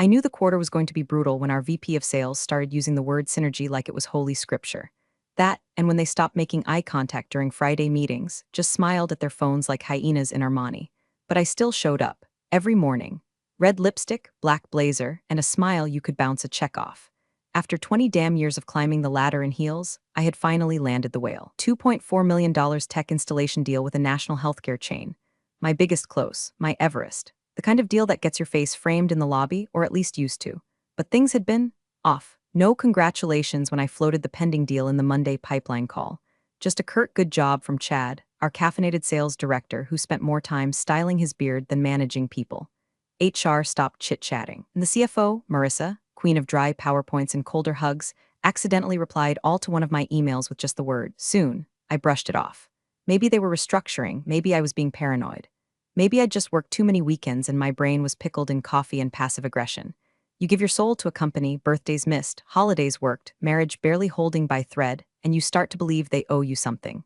I knew the quarter was going to be brutal when our VP of sales started using the word synergy like it was holy scripture. That, and when they stopped making eye contact during Friday meetings, just smiled at their phones like hyenas in Armani. But I still showed up, every morning. Red lipstick, black blazer, and a smile you could bounce a check off. After 20 damn years of climbing the ladder in heels, I had finally landed the whale. $2.4 million tech installation deal with a national healthcare chain. My biggest close, my Everest. The kind of deal that gets your face framed in the lobby, or at least used to. But things had been off. No congratulations when I floated the pending deal in the Monday pipeline call. Just a curt good job from Chad, our caffeinated sales director who spent more time styling his beard than managing people. HR stopped chit-chatting, and the CFO, Marissa, queen of dry PowerPoints and colder hugs, accidentally replied all to one of my emails with just the word, soon. I brushed it off. Maybe they were restructuring, maybe I was being paranoid. Maybe I'd just worked too many weekends and my brain was pickled in coffee and passive aggression. You give your soul to a company, birthdays missed, holidays worked, marriage barely holding by thread, and you start to believe they owe you something.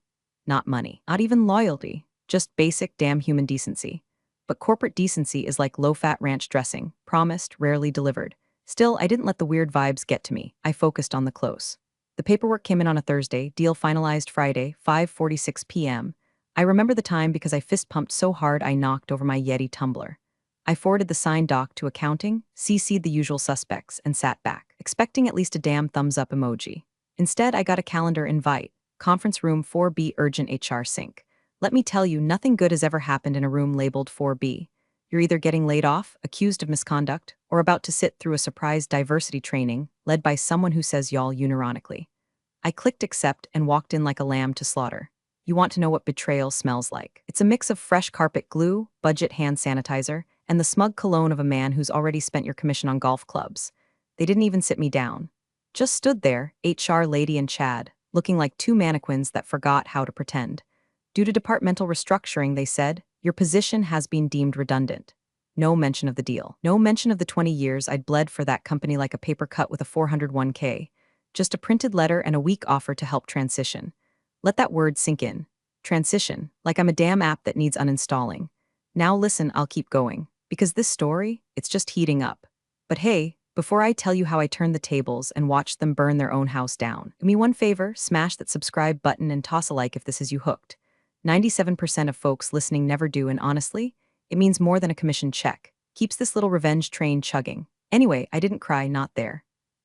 Not money, not even loyalty, just basic damn human decency. But corporate decency is like low-fat ranch dressing, promised, rarely delivered. Still, I didn't let the weird vibes get to me. I focused on the close. The paperwork came in on a Thursday, deal finalized Friday, 5:46 p.m. I remember the time because I fist-pumped so hard I knocked over my Yeti tumbler. I forwarded the signed doc to accounting, CC'd the usual suspects, and sat back, expecting at least a damn thumbs-up emoji. Instead, I got a calendar invite. Conference room 4B urgent HR sync. Let me tell you, nothing good has ever happened in a room labeled 4B. You're either getting laid off, accused of misconduct, or about to sit through a surprise diversity training led by someone who says y'all unironically. I clicked accept and walked in like a lamb to slaughter. You want to know what betrayal smells like? It's a mix of fresh carpet glue, budget hand sanitizer, and the smug cologne of a man who's already spent your commission on golf clubs. They didn't even sit me down. Just stood there, HR lady and Chad, looking like two mannequins that forgot how to pretend. Due to departmental restructuring, they said, your position has been deemed redundant. No mention of the deal. No mention of the 20 years I'd bled for that company like a paper cut with a 401k. Just a printed letter and a weak offer to help transition. Let that word sink in. Transition, like I'm a damn app that needs uninstalling. Now listen, I'll keep going. Because this story, it's just heating up. But hey, before I tell you how I turned the tables and watched them burn their own house down, do me one favor, smash that subscribe button and toss a like if this has you hooked. 97% of folks listening never do, and honestly, it means more than a commission check. Keeps this little revenge train chugging. Anyway, I didn't cry, not there.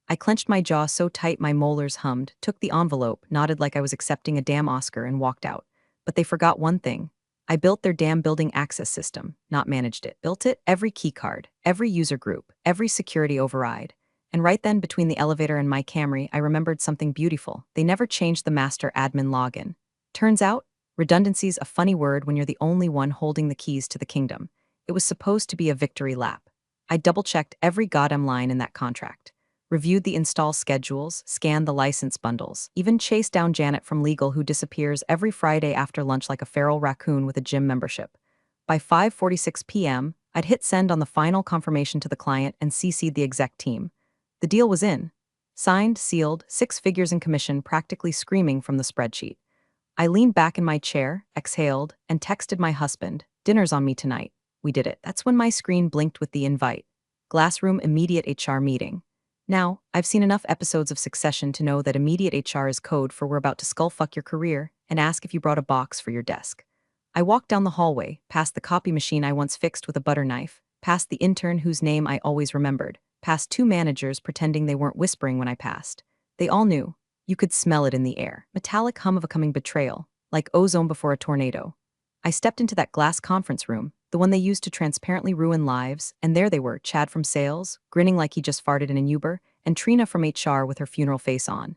I clenched my jaw so tight my molars hummed, took the envelope, nodded like I was accepting a damn Oscar, and walked out. But they forgot one thing. I built their damn building access system, not managed it. Built it, every keycard, every user group, every security override. And right then, between the elevator and my Camry, I remembered something beautiful. They never changed the master admin login. Turns out, redundancy's a funny word when you're the only one holding the keys to the kingdom. It was supposed to be a victory lap. I double-checked every goddamn line in that contract. Reviewed the install schedules, scanned the license bundles, even chased down Janet from legal who disappears every Friday after lunch like a feral raccoon with a gym membership. By 5:46 p.m., I'd hit send on the final confirmation to the client and CC'd the exec team. The deal was in. Signed, sealed, 6 figures in commission practically screaming from the spreadsheet. I leaned back in my chair, exhaled, and texted my husband, dinner's on me tonight. We did it. That's when my screen blinked with the invite. Glassroom immediate HR meeting. Now, I've seen enough episodes of Succession to know that immediate HR is code for we're about to skullfuck your career and ask if you brought a box for your desk. I walked down the hallway, past the copy machine I once fixed with a butter knife, past the intern whose name I always remembered, past 2 managers pretending they weren't whispering when I passed. They all knew. You could smell it in the air. Metallic hum of a coming betrayal, like ozone before a tornado. I stepped into that glass conference room, the one they used to transparently ruin lives, and there they were, Chad from sales, grinning like he just farted in an Uber, and Trina from HR with her funeral face on.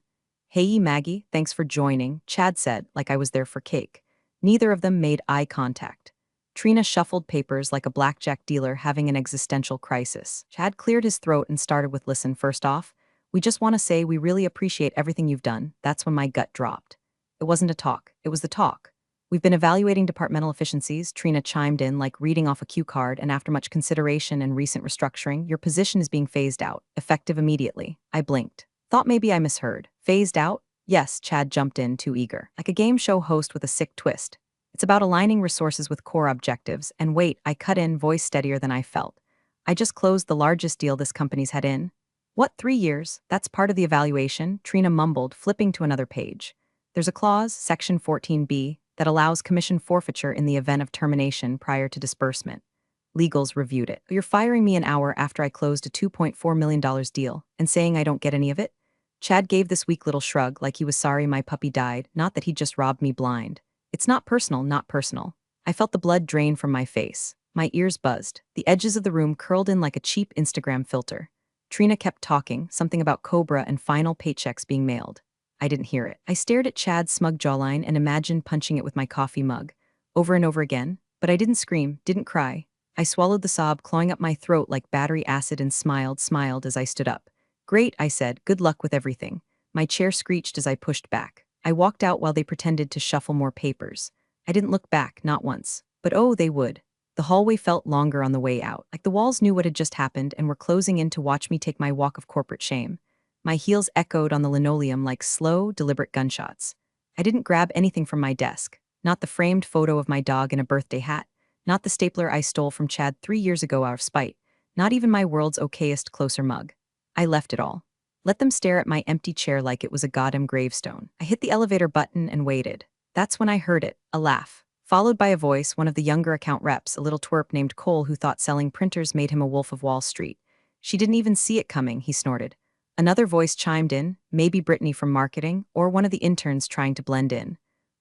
Hey Maggie, thanks for joining, Chad said, like I was there for cake. Neither of them made eye contact. Trina shuffled papers like a blackjack dealer having an existential crisis. Chad cleared his throat and started with, listen, first off, we just want to say we really appreciate everything you've done. That's when my gut dropped. It wasn't a talk, it was the talk. We've been evaluating departmental efficiencies, Trina chimed in like reading off a cue card, and after much consideration and recent restructuring, your position is being phased out, effective immediately. I blinked. Thought maybe I misheard. Phased out? Yes, Chad jumped in, too eager. Like a game show host with a sick twist. It's about aligning resources with core objectives, and wait, I cut in, voice steadier than I felt. I just closed the largest deal this company's had in. What, 3 years? That's part of the evaluation, Trina mumbled, flipping to another page. There's a clause, Section 14B, that allows commission forfeiture in the event of termination prior to disbursement. Legals reviewed it. You're firing me an hour after I closed a $2.4 million deal and saying I don't get any of it? Chad gave this weak little shrug like he was sorry my puppy died, not that he just robbed me blind. It's not personal, not personal. I felt the blood drain from my face. My ears buzzed. The edges of the room curled in like a cheap Instagram filter. Trina kept talking, something about Cobra and final paychecks being mailed. I didn't hear it. I stared at Chad's smug jawline and imagined punching it with my coffee mug, over and over again, but I didn't scream, didn't cry. I swallowed the sob clawing up my throat like battery acid and smiled as I stood up. Great, I said, good luck with everything. My chair screeched as I pushed back. I walked out while they pretended to shuffle more papers. I didn't look back, not once. But oh, they would. The hallway felt longer on the way out, like the walls knew what had just happened and were closing in to watch me take my walk of corporate shame. My heels echoed on the linoleum like slow, deliberate gunshots. I didn't grab anything from my desk, not the framed photo of my dog in a birthday hat, not the stapler I stole from Chad 3 years ago out of spite, not even my world's okayest closer mug. I left it all. Let them stare at my empty chair like it was a goddamn gravestone. I hit the elevator button and waited. That's when I heard it, a laugh, followed by a voice, one of the younger account reps, a little twerp named Cole who thought selling printers made him a wolf of Wall Street. She didn't even see it coming, he snorted. Another voice chimed in, maybe Brittany from marketing, or one of the interns trying to blend in.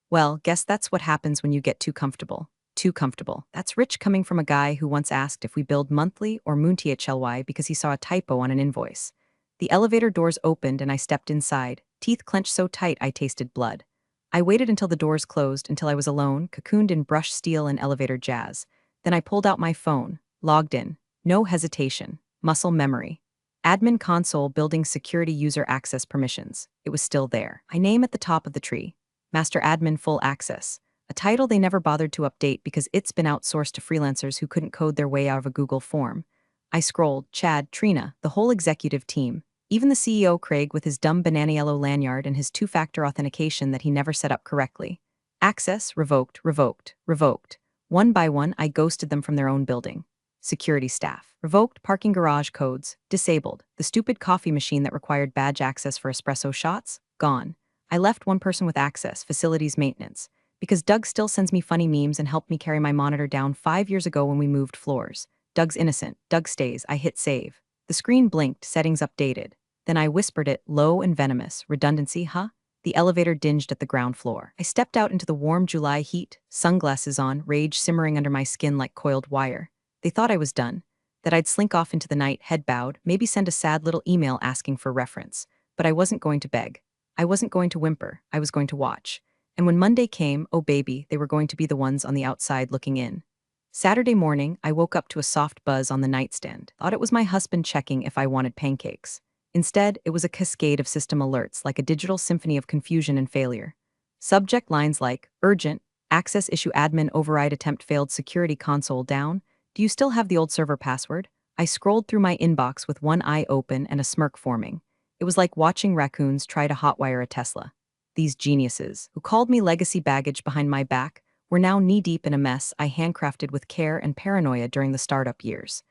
Well, guess that's what happens when you get too comfortable. Too comfortable. That's rich coming from a guy who once asked if we billed monthly or Moonty because he saw a typo on an invoice. The elevator doors opened and I stepped inside, teeth clenched so tight I tasted blood. I waited until the doors closed, until I was alone, cocooned in brushed steel and elevator jazz. Then I pulled out my phone, logged in. No hesitation. Muscle memory. Admin console building security user access permissions. It was still there. My name at the top of the tree. Master Admin Full Access. A title they never bothered to update because it's been outsourced to freelancers who couldn't code their way out of a Google form. I scrolled, Chad, Trina, the whole executive team. Even the CEO Craig with his dumb banana yellow lanyard and his two-factor authentication that he never set up correctly. Access, revoked, revoked, revoked. One by one, I ghosted them from their own building. Security staff. Revoked parking garage codes. Disabled. The stupid coffee machine that required badge access for espresso shots. Gone. I left one person with access, facilities maintenance. Because Doug still sends me funny memes and helped me carry my monitor down 5 years ago when we moved floors. Doug's innocent. Doug stays. I hit save. The screen blinked, settings updated. Then I whispered it, low and venomous. Redundancy, huh? The elevator dinged at the ground floor. I stepped out into the warm July heat, sunglasses on, rage simmering under my skin like coiled wire. They thought I was done, that I'd slink off into the night, head bowed, maybe send a sad little email asking for reference. But I wasn't going to beg. I wasn't going to whimper. I was going to watch. And when Monday came, oh baby, they were going to be the ones on the outside looking in. Saturday morning, I woke up to a soft buzz on the nightstand. Thought it was my husband checking if I wanted pancakes. Instead, it was a cascade of system alerts, like a digital symphony of confusion and failure. Subject lines like, urgent, access issue admin override attempt failed security console down. Do you still have the old server password? I scrolled through my inbox with one eye open and a smirk forming. It was like watching raccoons try to hotwire a Tesla. These geniuses, who called me legacy baggage behind my back, were now knee-deep in a mess I handcrafted with care and paranoia during the startup years.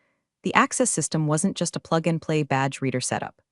The access system wasn't just a plug-and-play badge reader setup.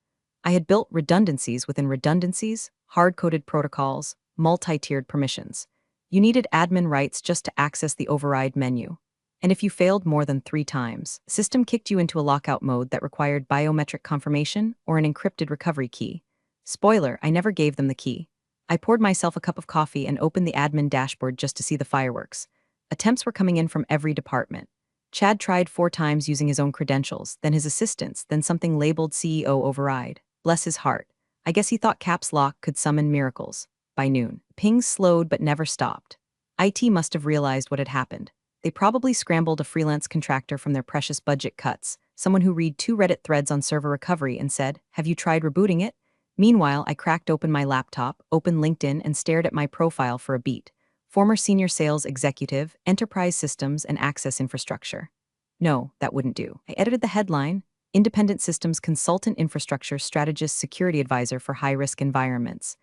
I had built redundancies within redundancies, hard-coded protocols, multi-tiered permissions. You needed admin rights just to access the override menu. And if you failed more than 3 times, the system kicked you into a lockout mode that required biometric confirmation or an encrypted recovery key. Spoiler, I never gave them the key. I poured myself a cup of coffee and opened the admin dashboard just to see the fireworks. Attempts were coming in from every department. Chad tried 4 times using his own credentials, then his assistants, then something labeled CEO override. Bless his heart. I guess he thought caps lock could summon miracles. By noon, pings slowed but never stopped. IT must have realized what had happened. They probably scrambled a freelance contractor from their precious budget cuts, someone who read 2 Reddit threads on server recovery and said, "Have you tried rebooting it?" Meanwhile, I cracked open my laptop, opened LinkedIn, and stared at my profile for a beat. Former senior sales executive, enterprise systems, and access infrastructure. No, that wouldn't do. I edited the headline, Independent Systems Consultant Infrastructure Strategist Security Advisor for High-Risk Environments.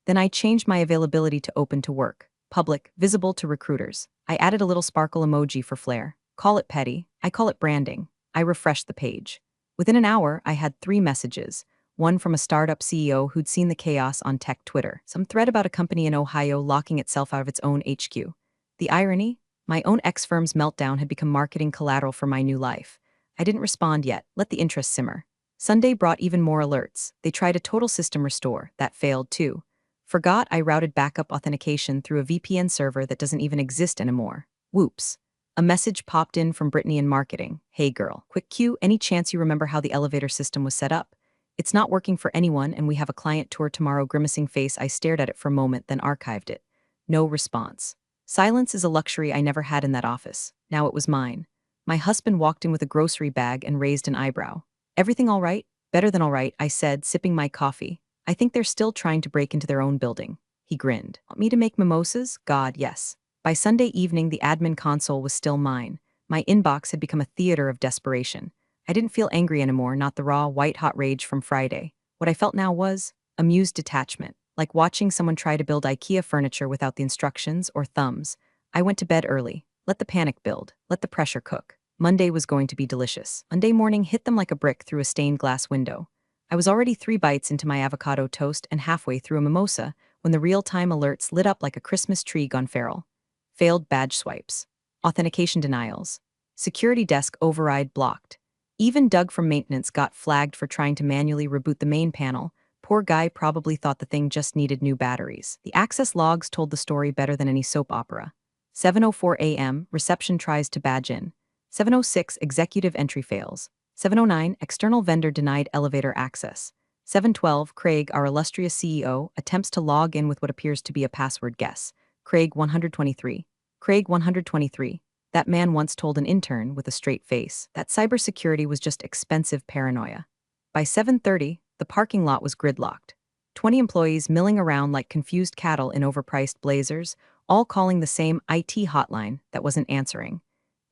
Then I changed my availability to open to work, public, visible to recruiters. I added a little sparkle emoji for flair. Call it petty, I call it branding. I refreshed the page. Within an hour, I had 3 messages. One from a startup CEO who'd seen the chaos on tech Twitter, some thread about a company in Ohio locking itself out of its own HQ. The irony? My own ex-firm's meltdown had become marketing collateral for my new life. I didn't respond yet, let the interest simmer. Sunday brought even more alerts. They tried a total system restore. That failed too. Forgot I routed backup authentication through a VPN server that doesn't even exist anymore. Whoops. A message popped in from Brittany in marketing. Hey girl, quick cue, any chance you remember how the elevator system was set up? It's not working for anyone and we have a client tour tomorrow. Grimacing face, I stared at it for a moment, then archived it. No response. Silence is a luxury I never had in that office. Now it was mine. My husband walked in with a grocery bag and raised an eyebrow. Everything all right? Better than all right, I said, sipping my coffee. I think they're still trying to break into their own building. He grinned. Want me to make mimosas? God, yes. By Sunday evening, the admin console was still mine. My inbox had become a theater of desperation. I didn't feel angry anymore, not the raw, white-hot rage from Friday. What I felt now was amused detachment, like watching someone try to build IKEA furniture without the instructions or thumbs. I went to bed early. Let the panic build. Let the pressure cook. Monday was going to be delicious. Monday morning hit them like a brick through a stained glass window. I was already 3 bites into my avocado toast and halfway through a mimosa when the real-time alerts lit up like a Christmas tree gone feral. Failed badge swipes. Authentication denials. Security desk override blocked. Even Doug from maintenance got flagged for trying to manually reboot the main panel. Poor guy probably thought the thing just needed new batteries. The access logs told the story better than any soap opera. 7:04 a.m., reception tries to badge in. 7:06, executive entry fails. 7:09, external vendor denied elevator access. 7:12, Craig, our illustrious CEO, attempts to log in with what appears to be a password guess. Craig 123. Craig 123. That man once told an intern with a straight face that cybersecurity was just expensive paranoia. By 7:30, the parking lot was gridlocked. 20 employees milling around like confused cattle in overpriced blazers, all calling the same IT hotline that wasn't answering.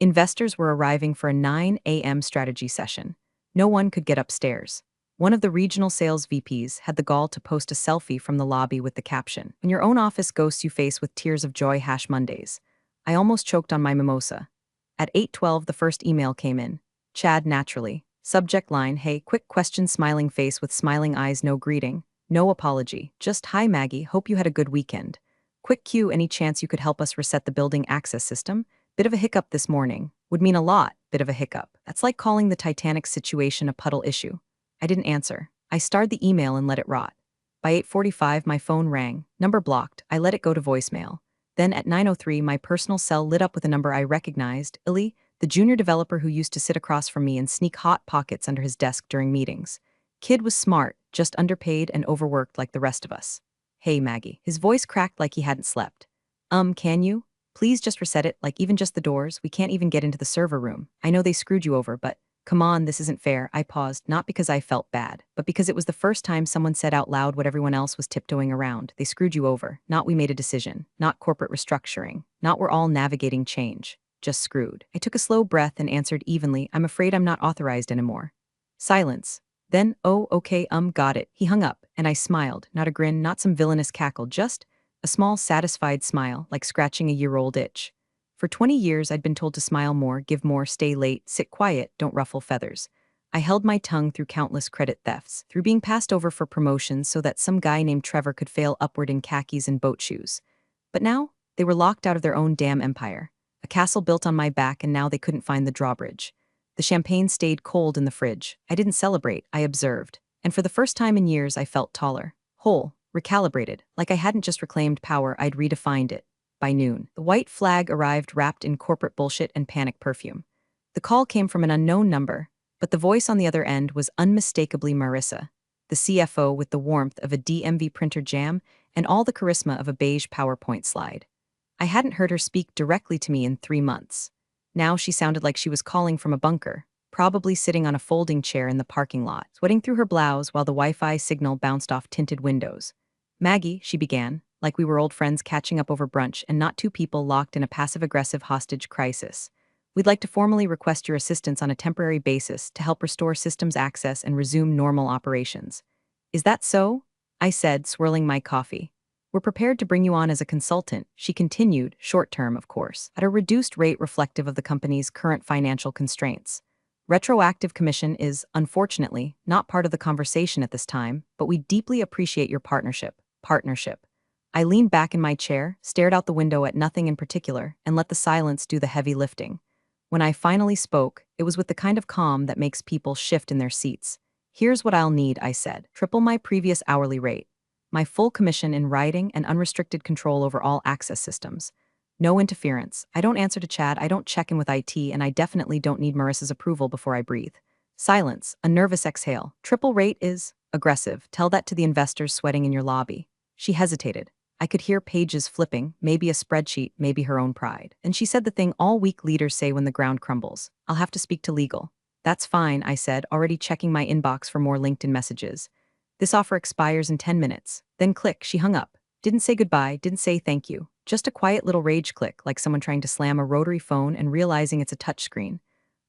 Investors were arriving for a 9 a.m. strategy session. No one could get upstairs. One of the regional sales VPs had the gall to post a selfie from the lobby with the caption, "When your own office ghosts you face with tears of joy #Mondays." I almost choked on my mimosa. At 8:12, the first email came in. Chad naturally. Subject line, hey, quick question, smiling face with smiling eyes, no greeting, no apology, just hi Maggie, hope you had a good weekend. Quick cue, any chance you could help us reset the building access system? Bit of a hiccup this morning. Would mean a lot, bit of a hiccup. That's like calling the Titanic situation a puddle issue. I didn't answer. I starred the email and let it rot. By 8:45, my phone rang. Number blocked. I let it go to voicemail. Then at 9:03, my personal cell lit up with a number I recognized, Illy, the junior developer who used to sit across from me and sneak hot pockets under his desk during meetings. Kid was smart, just underpaid and overworked like the rest of us. Hey, Maggie. His voice cracked like he hadn't slept. Can you? Please just reset it, like even just the doors. We can't even get into the server room. I know they screwed you over, but come on, this isn't fair. I paused, not because I felt bad, but because it was the first time someone said out loud what everyone else was tiptoeing around. They screwed you over. Not we made a decision. Not corporate restructuring. Not we're all navigating change. Just screwed. I took a slow breath and answered evenly, I'm afraid I'm not authorized anymore. Silence. Then, oh, okay, got it. He hung up, and I smiled. Not a grin, not some villainous cackle, just a small, satisfied smile, like scratching a year-old itch. For 20 years, I'd been told to smile more, give more, stay late, sit quiet, don't ruffle feathers. I held my tongue through countless credit thefts, through being passed over for promotions so that some guy named Trevor could fail upward in khakis and boat shoes. But now, they were locked out of their own damn empire. A castle built on my back, and now they couldn't find the drawbridge. The champagne stayed cold in the fridge. I didn't celebrate, I observed. And for the first time in years, I felt taller, whole, recalibrated, like I hadn't just reclaimed power, I'd redefined it. By noon, the white flag arrived wrapped in corporate bullshit and panic perfume. The call came from an unknown number, but the voice on the other end was unmistakably Marissa, the CFO with the warmth of a DMV printer jam and all the charisma of a beige PowerPoint slide. I hadn't heard her speak directly to me in 3 months. Now she sounded like she was calling from a bunker, probably sitting on a folding chair in the parking lot, sweating through her blouse while the Wi-Fi signal bounced off tinted windows. Maggie, she began, like we were old friends catching up over brunch and not two people locked in a passive-aggressive hostage crisis. We'd like to formally request your assistance on a temporary basis to help restore systems access and resume normal operations. Is that so? I said, swirling my coffee. We're prepared to bring you on as a consultant, she continued, short-term, of course, at a reduced rate reflective of the company's current financial constraints. Retroactive commission is, unfortunately, not part of the conversation at this time, but we deeply appreciate your partnership. Partnership. I leaned back in my chair, stared out the window at nothing in particular, and let the silence do the heavy lifting. When I finally spoke, it was with the kind of calm that makes people shift in their seats. Here's what I'll need, I said. Triple my previous hourly rate. My full commission in writing and unrestricted control over all access systems. No interference. I don't answer to chat, I don't check in with IT, and I definitely don't need Marissa's approval before I breathe. Silence, a nervous exhale. Triple rate is aggressive. Tell that to the investors sweating in your lobby. She hesitated. I could hear pages flipping, maybe a spreadsheet, maybe her own pride. And she said the thing all weak leaders say when the ground crumbles. I'll have to speak to legal. That's fine, I said, already checking my inbox for more LinkedIn messages. This offer expires in 10 minutes. Then click, she hung up. Didn't say goodbye, didn't say thank you. Just a quiet little rage click, like someone trying to slam a rotary phone and realizing it's a touchscreen.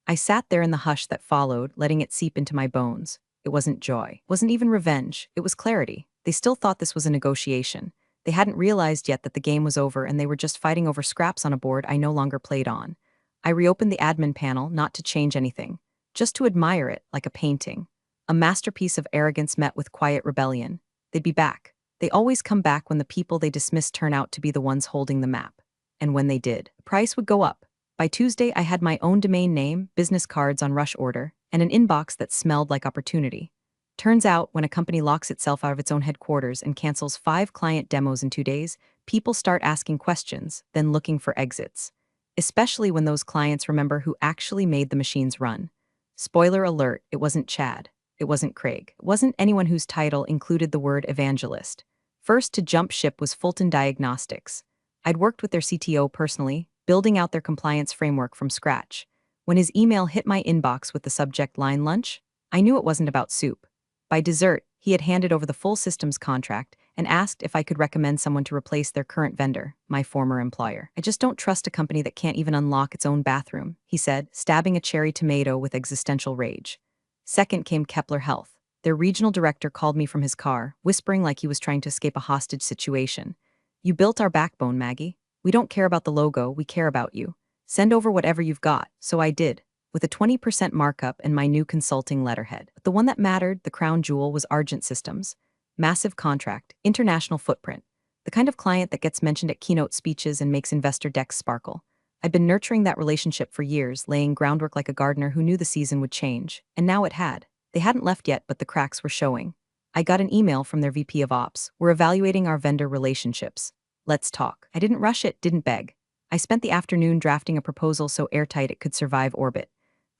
I sat there in the hush that followed, letting it seep into my bones. It wasn't joy. It wasn't even revenge. It was clarity. They still thought this was a negotiation. They hadn't realized yet that the game was over and they were just fighting over scraps on a board I no longer played on. I reopened the admin panel, not to change anything, just to admire it like a painting. A masterpiece of arrogance met with quiet rebellion. They'd be back. They always come back when the people they dismiss turn out to be the ones holding the map. And when they did, the price would go up. By Tuesday, I had my own domain name, business cards on rush order, and an inbox that smelled like opportunity. Turns out, when a company locks itself out of its own headquarters and cancels 5 client demos in 2 days, people start asking questions, then looking for exits. Especially when those clients remember who actually made the machines run. Spoiler alert, it wasn't Chad. It wasn't Craig. It wasn't anyone whose title included the word evangelist. First to jump ship was Fulton Diagnostics. I'd worked with their CTO personally, building out their compliance framework from scratch. When his email hit my inbox with the subject line lunch, I knew it wasn't about soup. By dessert, he had handed over the full systems contract and asked if I could recommend someone to replace their current vendor, my former employer. I just don't trust a company that can't even unlock its own bathroom, he said, stabbing a cherry tomato with existential rage. Second came Kepler Health. Their regional director called me from his car, whispering like he was trying to escape a hostage situation. You built our backbone, Maggie. We don't care about the logo, we care about you. Send over whatever you've got. So I did, with a 20% markup and my new consulting letterhead. But the one that mattered, the crown jewel, was Argent Systems. Massive contract, international footprint. The kind of client that gets mentioned at keynote speeches and makes investor decks sparkle. I'd been nurturing that relationship for years, laying groundwork like a gardener who knew the season would change. And now it had. They hadn't left yet, but the cracks were showing. I got an email from their VP of Ops. We're evaluating our vendor relationships. Let's talk. I didn't rush it, didn't beg. I spent the afternoon drafting a proposal so airtight it could survive orbit.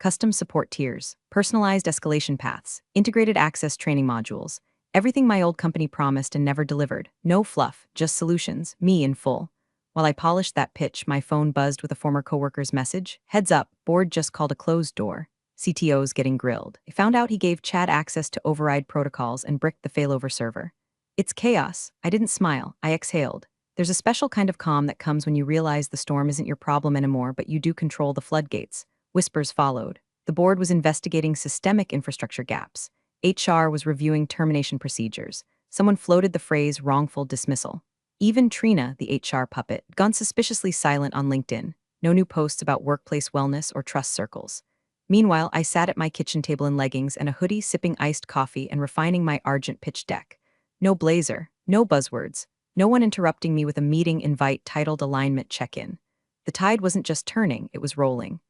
Custom support tiers, personalized escalation paths, integrated access training modules. Everything my old company promised and never delivered. No fluff, just solutions, me in full. While I polished that pitch, my phone buzzed with a former coworker's message. Heads up, board just called a closed door. CTO's getting grilled. I found out he gave Chad access to override protocols and bricked the failover server. It's chaos. I didn't smile. I exhaled. There's a special kind of calm that comes when you realize the storm isn't your problem anymore, but you do control the floodgates. Whispers followed. The board was investigating systemic infrastructure gaps. HR was reviewing termination procedures. Someone floated the phrase wrongful dismissal. Even Trina, the HR puppet, gone suspiciously silent on LinkedIn. No new posts about workplace wellness or trust circles. Meanwhile, I sat at my kitchen table in leggings and a hoodie, sipping iced coffee and refining my Argent pitch deck. No blazer, no buzzwords, no one interrupting me with a meeting invite titled alignment check-in. The tide wasn't just turning, it was rolling.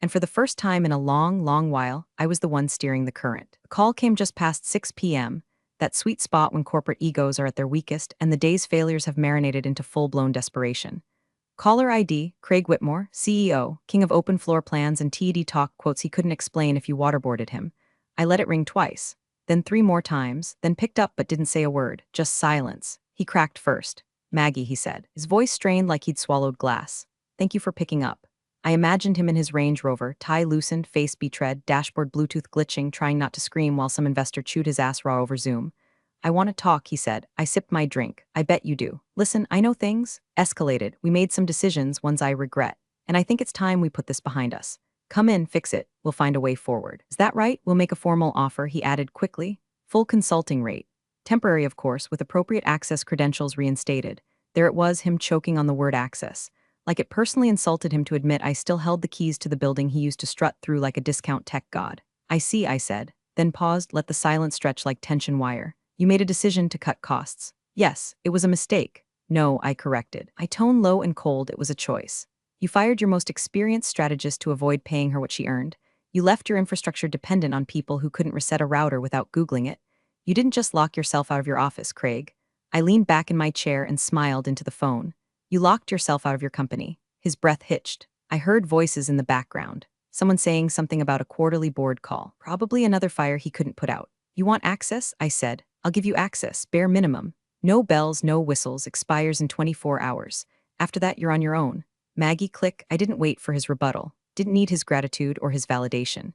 And for the first time in a long, long while, I was the one steering the current. The call came just past 6 p.m., that sweet spot when corporate egos are at their weakest and the day's failures have marinated into full-blown desperation. Caller ID, Craig Whitmore, CEO, king of open floor plans and TED talk quotes he couldn't explain if you waterboarded him. I let it ring twice, then 3 more times, then picked up but didn't say a word, just silence. He cracked first. Maggie, he said, his voice strained like he'd swallowed glass. Thank you for picking up. I imagined him in his Range Rover, tie loosened, face betread, dashboard Bluetooth glitching, trying not to scream while some investor chewed his ass raw over Zoom. I want to talk, he said. I sipped my drink. I bet you do. Listen, I know things escalated. We made some decisions, ones I regret. And I think it's time we put this behind us. Come in, fix it. We'll find a way forward. Is that right? We'll make a formal offer, he added quickly. Full consulting rate. Temporary, of course, with appropriate access credentials reinstated. There it was, him choking on the word access. like it personally insulted him to admit I still held the keys to the building he used to strut through like a discount tech god. I see, I said, then paused, let the silence stretch like tension wire. You made a decision to cut costs. Yes, it was a mistake. No, I corrected. I tone low and cold, it was a choice. You fired your most experienced strategist to avoid paying her what she earned. You left your infrastructure dependent on people who couldn't reset a router without Googling it. You didn't just lock yourself out of your office, Craig. I leaned back in my chair and smiled into the phone. You locked yourself out of your company. His breath hitched. I heard voices in the background. Someone saying something about a quarterly board call. Probably another fire he couldn't put out. You want access? I said. I'll give you access, bare minimum. No bells, no whistles, expires in 24 hours. After that, you're on your own. Maggie, click. I didn't wait for his rebuttal. Didn't need his gratitude or his validation.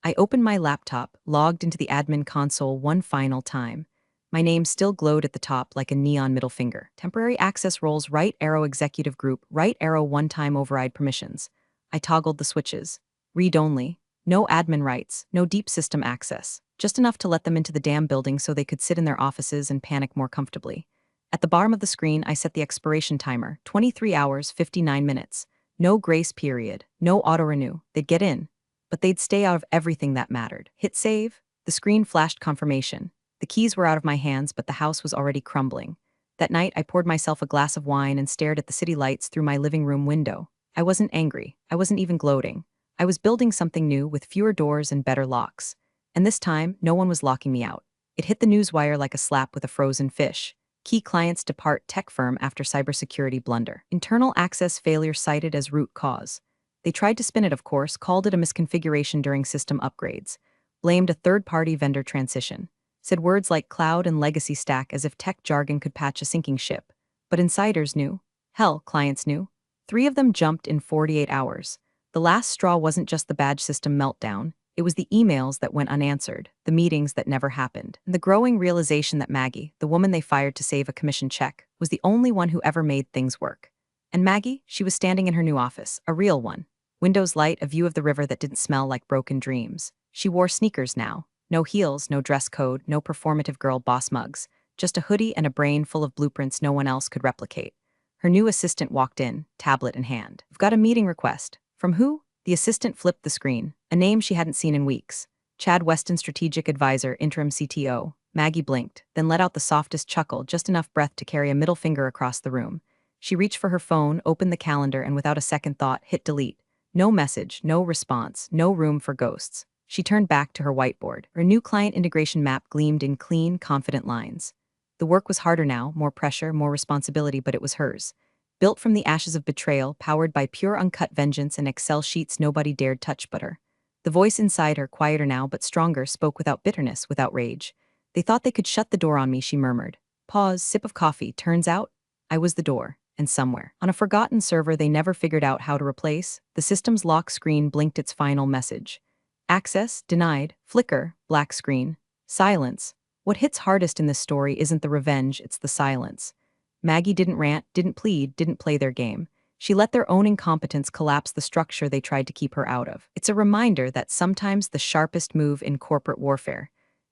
I opened my laptop, logged into the admin console one final time. My name still glowed at the top like a neon middle finger. Temporary access roles, right arrow executive group, right arrow one-time override permissions. I toggled the switches. Read only. No admin rights, no deep system access. Just enough to let them into the damn building so they could sit in their offices and panic more comfortably. At the bottom of the screen, I set the expiration timer, 23 hours, 59 minutes. No grace period, no auto-renew. They'd get in, but they'd stay out of everything that mattered. Hit save. The screen flashed confirmation. The keys were out of my hands, but the house was already crumbling. That night, I poured myself a glass of wine and stared at the city lights through my living room window. I wasn't angry. I wasn't even gloating. I was building something new with fewer doors and better locks. And this time, no one was locking me out. It hit the newswire like a slap with a frozen fish. Key clients depart tech firm after cybersecurity blunder. Internal access failure cited as root cause. They tried to spin it, of course, called it a misconfiguration during system upgrades. Blamed a third-party vendor transition. Said words like cloud and legacy stack as if tech jargon could patch a sinking ship. But insiders knew. Hell, clients knew. 3 of them jumped in 48 hours. The last straw wasn't just the badge system meltdown. It was the emails that went unanswered, the meetings that never happened, and the growing realization that Maggie, the woman they fired to save a commission check, was the only one who ever made things work. And Maggie, she was standing in her new office, a real one. Windows light, a view of the river that didn't smell like broken dreams. She wore sneakers now. No heels, no dress code, no performative girl boss mugs. Just a hoodie and a brain full of blueprints no one else could replicate. Her new assistant walked in, tablet in hand. "I've got a meeting request." "From who?" The assistant flipped the screen. A name she hadn't seen in weeks. Chad Weston, strategic advisor, interim CTO. Maggie blinked, then let out the softest chuckle, just enough breath to carry a middle finger across the room. She reached for her phone, opened the calendar, and without a second thought, hit delete. No message, no response, no room for ghosts. She turned back to her whiteboard. Her new client integration map gleamed in clean, confident lines. The work was harder now, more pressure, more responsibility, but it was hers. Built from the ashes of betrayal, powered by pure uncut vengeance and Excel sheets nobody dared touch but her. The voice inside her, quieter now but stronger, spoke without bitterness, without rage. "They thought they could shut the door on me," she murmured. Pause, sip of coffee. Turns out, I was the door. And somewhere, on a forgotten server they never figured out how to replace, the system's lock screen blinked its final message. Access denied. Flicker, black screen. Silence. What hits hardest in this story isn't the revenge, it's the silence. Maggie didn't rant, didn't plead, didn't play their game. She let their own incompetence collapse the structure they tried to keep her out of. It's a reminder that sometimes the sharpest move in corporate warfare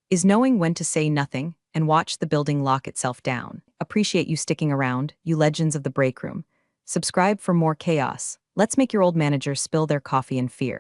is knowing when to say nothing and watch the building lock itself down. Appreciate you sticking around, you legends of the break room. Subscribe for more chaos. Let's make your old managers spill their coffee in fear.